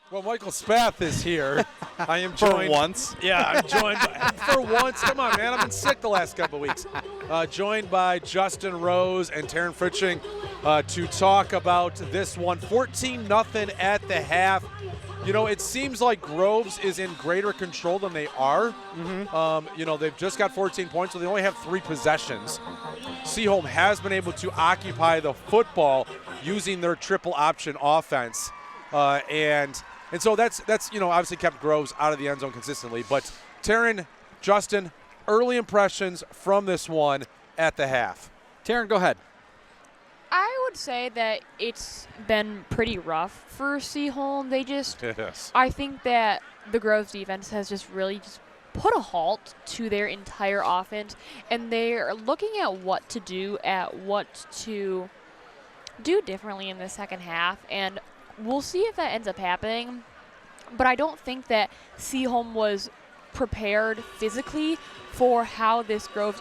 Well, Michael Spath is here. I am joined. For once. Yeah, I'm joined for once. Come on, man. I've been sick the last couple of weeks. Joined by Justin Rose and Taryn Fritching to talk about this one. 14-0 at the half. You know, it seems like Groves is in greater control than they are. You know, they've just got 14 points, so they only have 3 possessions. Seaholm has been able to occupy the football using their triple option offense. And so that's you know, obviously kept Groves out of the end zone consistently. But Taryn, Justin, early impressions from this one at the half. Taryn, go ahead. I would say that it's been pretty rough for Seaholm. They just, Yes. I think that the Groves defense has just really just put a halt to their entire offense, and they're looking at what to do differently in the second half, and we'll see if that ends up happening. But I don't think that Seaholm was prepared physically for how this Groves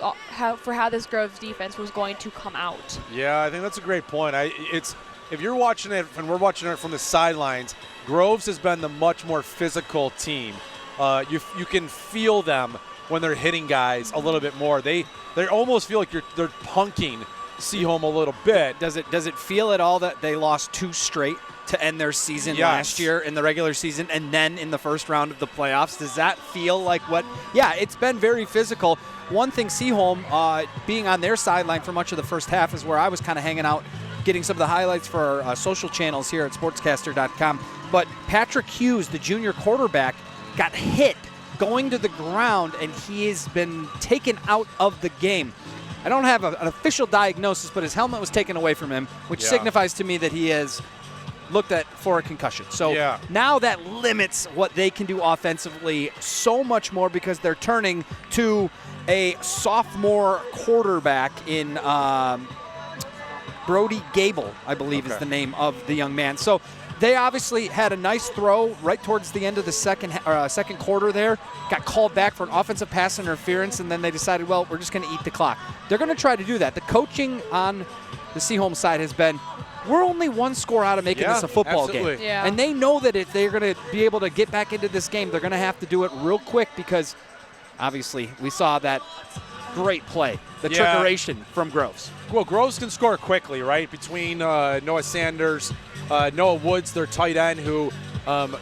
defense was going to come out. Yeah, I think that's a great point. If you're watching it and we're watching it from the sidelines, Groves has been the much more physical team. You can feel them when they're hitting guys a little bit more. They almost feel like they're punking Seaholm a little bit. Does it feel at all that they lost 2 straight to end their season last year in the regular season and then in the first round of the playoffs? Does that feel like what? Yeah, it's been very physical. One thing, Seaholm being on their sideline for much of the first half is where I was kind of hanging out, getting some of the highlights for our social channels here at SportsCaster.com. But Patrick Hughes, the junior quarterback, got hit going to the ground, and he has been taken out of the game. I don't have an official diagnosis, but his helmet was taken away from him, which signifies to me that he has looked at for a concussion. So now that limits what they can do offensively so much more, because they're turning to a sophomore quarterback in Brody Gable, I believe is the name of the young man. So they obviously had a nice throw right towards the end of the second quarter there. Got called back for an offensive pass interference, and then they decided, well, we're just going to eat the clock. They're going to try to do that. The coaching on the Seaholm side has been, we're only 1 score out of making this a football game. Yeah. And they know that if they're going to be able to get back into this game, they're going to have to do it real quick, because obviously we saw that great play, the trickeration from Groves. Well, Groves can score quickly, right? Between Noah Sanders, Noah Woods, their tight end, who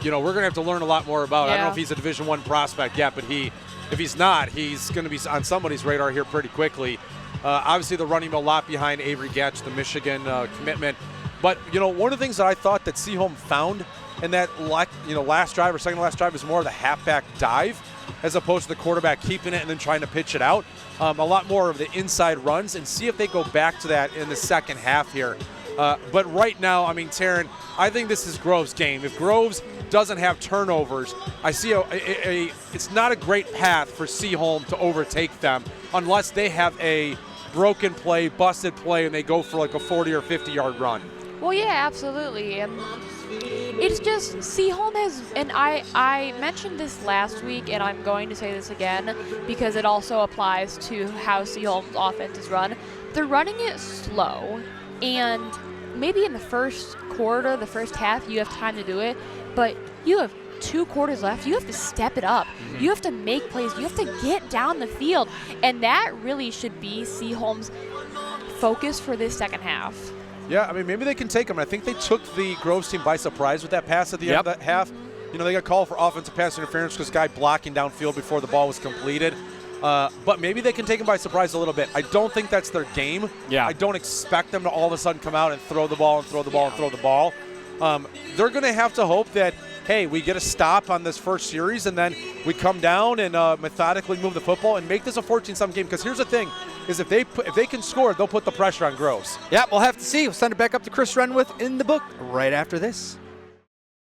you know, we're going to have to learn a lot more about. I don't know if he's a Division I prospect yet, but if he's not, he's going to be on somebody's radar here pretty quickly. Obviously, they're running a lot behind Avery Gatch, the Michigan commitment. But, you know, one of the things that I thought that Seaholm found in that last drive or second to last drive is more of the halfback dive, as opposed to the quarterback keeping it and then trying to pitch it out. A lot more of the inside runs, and see if they go back to that in the second half here. But right now, I mean, Taryn, I think this is Groves' game. If Groves doesn't have turnovers, I see it's not a great path for Seaholm to overtake them unless they have a broken play, busted play, and they go for like a 40 or 50-yard run. Well, yeah, absolutely. And it's just Seaholm has, and I mentioned this last week, and I'm going to say this again because it also applies to how Seaholm's offense is run. They're running it slow, and maybe in the first quarter, the first half, you have time to do it, but you have 2 quarters left. You have to step it up. You have to make plays. You have to get down the field, and that really should be Seaholm's focus for this second half. Yeah, I mean, maybe they can take them. I think they took the Groves team by surprise with that pass at the end of that half. You know, they got called for offensive pass interference because guy blocking downfield before the ball was completed. But maybe they can take them by surprise a little bit. I don't think that's their game. I don't expect them to all of a sudden come out and throw the ball and throw the ball and throw the ball. They're going to have to hope that, hey, we get a stop on this first series, and then we come down and methodically move the football and make this a 14-7 game. Because here's the thing, is if they can score, they'll put the pressure on Groves. Yeah, we'll have to see. We'll send it back up to Chris Renwith in the book right after this.